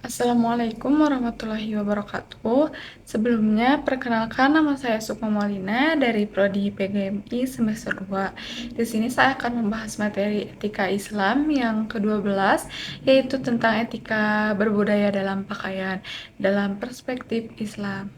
Assalamualaikum warahmatullahi wabarakatuh. Sebelumnya, perkenalkan nama saya Sukma Maulina dari Prodi PGMI semester 2. Di sini saya akan membahas materi etika Islam yang ke-12, yaitu tentang etika berbudaya dalam pakaian dalam perspektif Islam.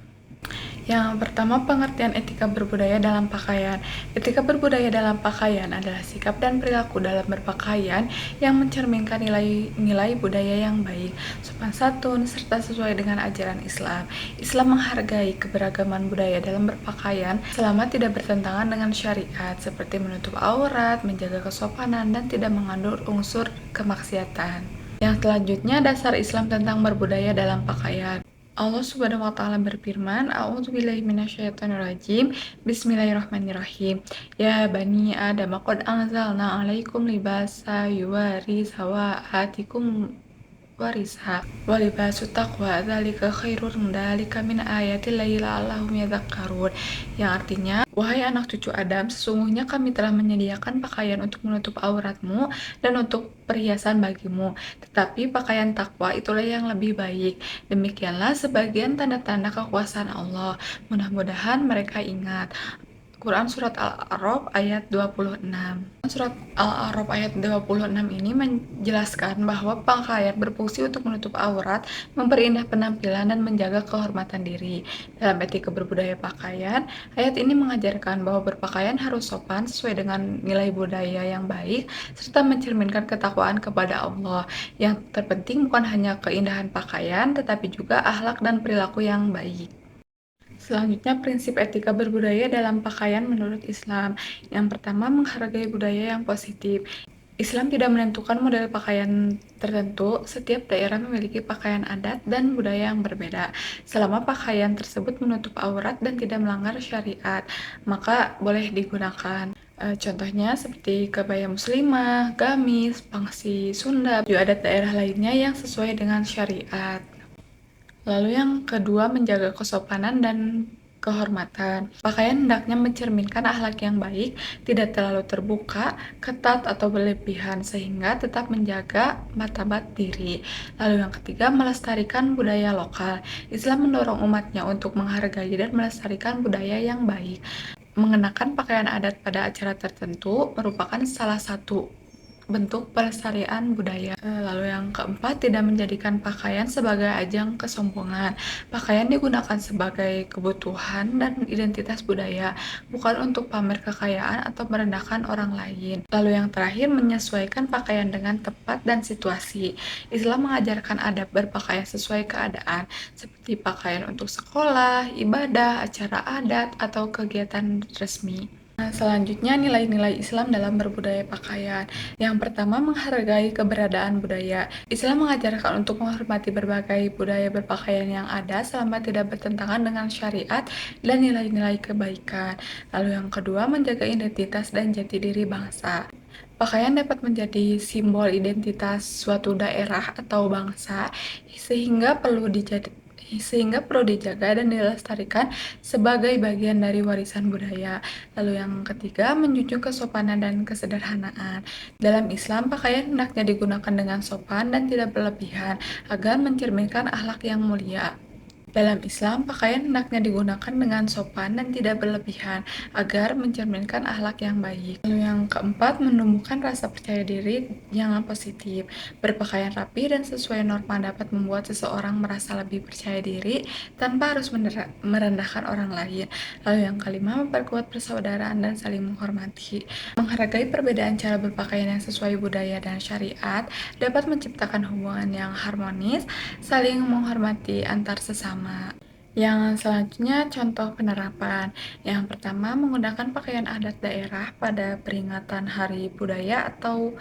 Yang pertama, pengertian etika berbudaya dalam pakaian. Etika berbudaya dalam pakaian adalah sikap dan perilaku dalam berpakaian yang mencerminkan nilai-nilai budaya yang baik, sopan santun, serta sesuai dengan ajaran Islam. Islam menghargai keberagaman budaya dalam berpakaian selama tidak bertentangan dengan syariat, seperti menutup aurat, menjaga kesopanan, dan tidak mengandung unsur kemaksiatan. Yang selanjutnya, dasar Islam tentang berbudaya dalam pakaian. Allah Subhanahu wa taala berfirman, A'udzubillahi minasyaitonirrajim. Bismillahirrahmanirrahim. Ya bani Adam, qad anzalna 'alaikum libasa yuwari sawatikum warisha wa libasu taqwa dzalika khairun dzalika min ayatillahi la'allahum yadhakkarun. Yang artinya, wahai anak cucu Adam, sesungguhnya kami telah menyediakan pakaian untuk menutup auratmu dan untuk perhiasan bagimu, tetapi pakaian takwa itulah yang lebih baik. Demikianlah sebagian tanda-tanda kekuasaan Allah. Mudah-mudahan mereka ingat. Quran Surat Al-A'raf ayat 26. Surat Al-A'raf ayat 26 ini menjelaskan bahwa pakaian berfungsi untuk menutup aurat, memperindah penampilan, dan menjaga kehormatan diri. Dalam etika berbudaya pakaian, ayat ini mengajarkan bahwa berpakaian harus sopan sesuai dengan nilai budaya yang baik, serta mencerminkan ketakwaan kepada Allah. Yang terpenting bukan hanya keindahan pakaian, tetapi juga akhlak dan perilaku yang baik. Selanjutnya, prinsip etika berbudaya dalam pakaian menurut Islam. Yang pertama, menghargai budaya yang positif. Islam tidak menentukan model pakaian tertentu, setiap daerah memiliki pakaian adat dan budaya yang berbeda. Selama pakaian tersebut menutup aurat dan tidak melanggar syariat, maka boleh digunakan. Contohnya seperti kebaya muslimah, gamis, pangsi Sunda, juga ada daerah lainnya yang sesuai dengan syariat. Lalu yang kedua, menjaga kesopanan dan kehormatan. Pakaian hendaknya mencerminkan akhlak yang baik, tidak terlalu terbuka, ketat, atau berlebihan, sehingga tetap menjaga martabat diri. Lalu yang ketiga, melestarikan budaya lokal. Islam mendorong umatnya untuk menghargai dan melestarikan budaya yang baik. Mengenakan pakaian adat pada acara tertentu merupakan salah satu bentuk pelestarian budaya. Lalu yang keempat, tidak menjadikan pakaian sebagai ajang kesombongan. Pakaian digunakan sebagai kebutuhan dan identitas budaya, bukan untuk pamer kekayaan atau merendahkan orang lain. Lalu yang terakhir, menyesuaikan pakaian dengan tempat dan situasi. Islam mengajarkan adab berpakaian sesuai keadaan, seperti pakaian untuk sekolah, ibadah, acara adat, atau kegiatan resmi. Selanjutnya, nilai-nilai Islam dalam berbudaya pakaian. Yang pertama, menghargai keberadaan budaya. Islam mengajarkan untuk menghormati berbagai budaya berpakaian yang ada selama tidak bertentangan dengan syariat dan nilai-nilai kebaikan. Lalu yang kedua, menjaga identitas dan jati diri bangsa. Pakaian dapat menjadi simbol identitas suatu daerah atau bangsa, sehingga perlu dijaga dan dilestarikan sebagai bagian dari warisan budaya. Lalu yang ketiga, menjunjung kesopanan dan kesederhanaan. Dalam Islam, pakaian hendaknya digunakan dengan sopan dan tidak berlebihan agar mencerminkan akhlak yang mulia. Dalam Islam, pakaian hendaknya digunakan dengan sopan dan tidak berlebihan agar mencerminkan akhlak yang baik. Lalu yang keempat, menumbuhkan rasa percaya diri yang positif. Berpakaian rapi dan sesuai norma dapat membuat seseorang merasa lebih percaya diri tanpa harus merendahkan orang lain. Lalu yang kelima, memperkuat persaudaraan dan saling menghormati. Menghargai perbedaan cara berpakaian yang sesuai budaya dan syariat dapat menciptakan hubungan yang harmonis, saling menghormati antar sesama. Yang selanjutnya, contoh penerapan. Yang pertama, menggunakan pakaian adat daerah pada peringatan Hari Budaya atau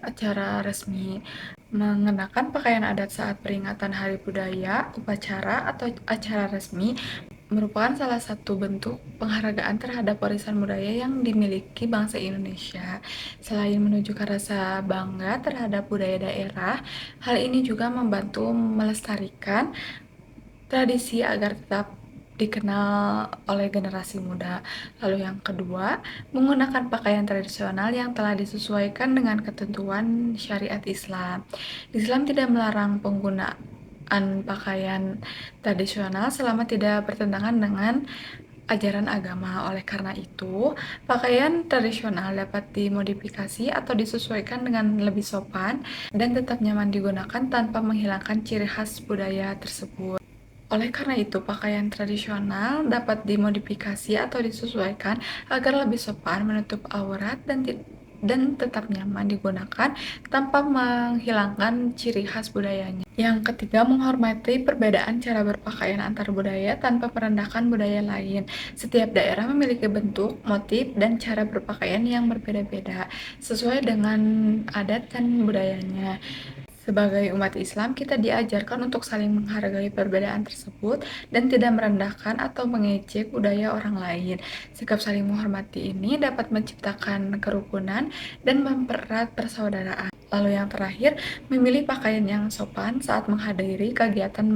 acara resmi. Mengenakan pakaian adat saat peringatan Hari Budaya, upacara, atau acara resmi merupakan salah satu bentuk penghargaan terhadap warisan budaya yang dimiliki bangsa Indonesia. Selain menunjukkan rasa bangga terhadap budaya daerah, hal ini juga membantu melestarikan tradisi agar tetap dikenal oleh generasi muda. Lalu yang kedua, menggunakan pakaian tradisional yang telah disesuaikan dengan ketentuan syariat Islam. Islam tidak melarang penggunaan pakaian tradisional selama tidak bertentangan dengan ajaran agama. Oleh karena itu, pakaian tradisional dapat dimodifikasi atau disesuaikan dengan lebih sopan dan tetap nyaman digunakan tanpa menghilangkan ciri khas budaya tersebut. Oleh karena itu, pakaian tradisional dapat dimodifikasi atau disesuaikan agar lebih sopan, menutup aurat, dan tetap nyaman digunakan tanpa menghilangkan ciri khas budayanya. Yang ketiga, menghormati perbedaan cara berpakaian antar budaya tanpa merendahkan budaya lain. Setiap daerah memiliki bentuk, motif, dan cara berpakaian yang berbeda-beda, sesuai dengan adat dan budayanya. Sebagai umat Islam, kita diajarkan untuk saling menghargai perbedaan tersebut dan tidak merendahkan atau mengejek budaya orang lain. Sikap saling menghormati ini dapat menciptakan kerukunan dan mempererat persaudaraan. Lalu yang terakhir, memilih pakaian yang sopan saat menghadiri kegiatan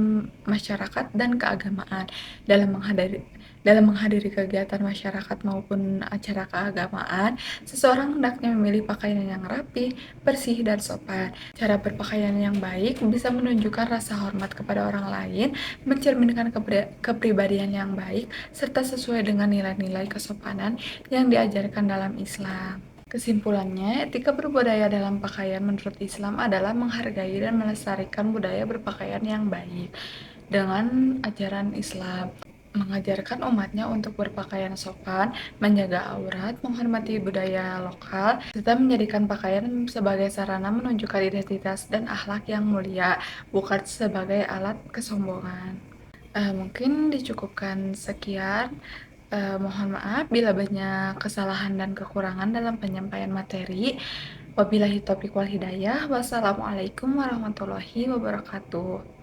masyarakat dan keagamaan. Dalam menghadiri dalam menghadiri kegiatan masyarakat maupun acara keagamaan, seseorang hendaknya memilih pakaian yang rapi, bersih, dan sopan. Cara berpakaian yang baik bisa menunjukkan rasa hormat kepada orang lain, mencerminkan kepribadian yang baik, serta sesuai dengan nilai-nilai kesopanan yang diajarkan dalam Islam. Kesimpulannya, etika berbudaya dalam pakaian menurut Islam adalah menghargai dan melestarikan budaya berpakaian yang baik. Dengan ajaran Islam, mengajarkan umatnya untuk berpakaian sopan, menjaga aurat, menghormati budaya lokal, serta menjadikan pakaian sebagai sarana menunjukkan identitas dan akhlak yang mulia, bukan sebagai alat kesombongan. Mungkin dicukupkan sekian. Mohon maaf bila banyak kesalahan dan kekurangan dalam penyampaian materi. Wabillahi taufiq wal hidayah. Wassalamualaikum warahmatullahi wabarakatuh.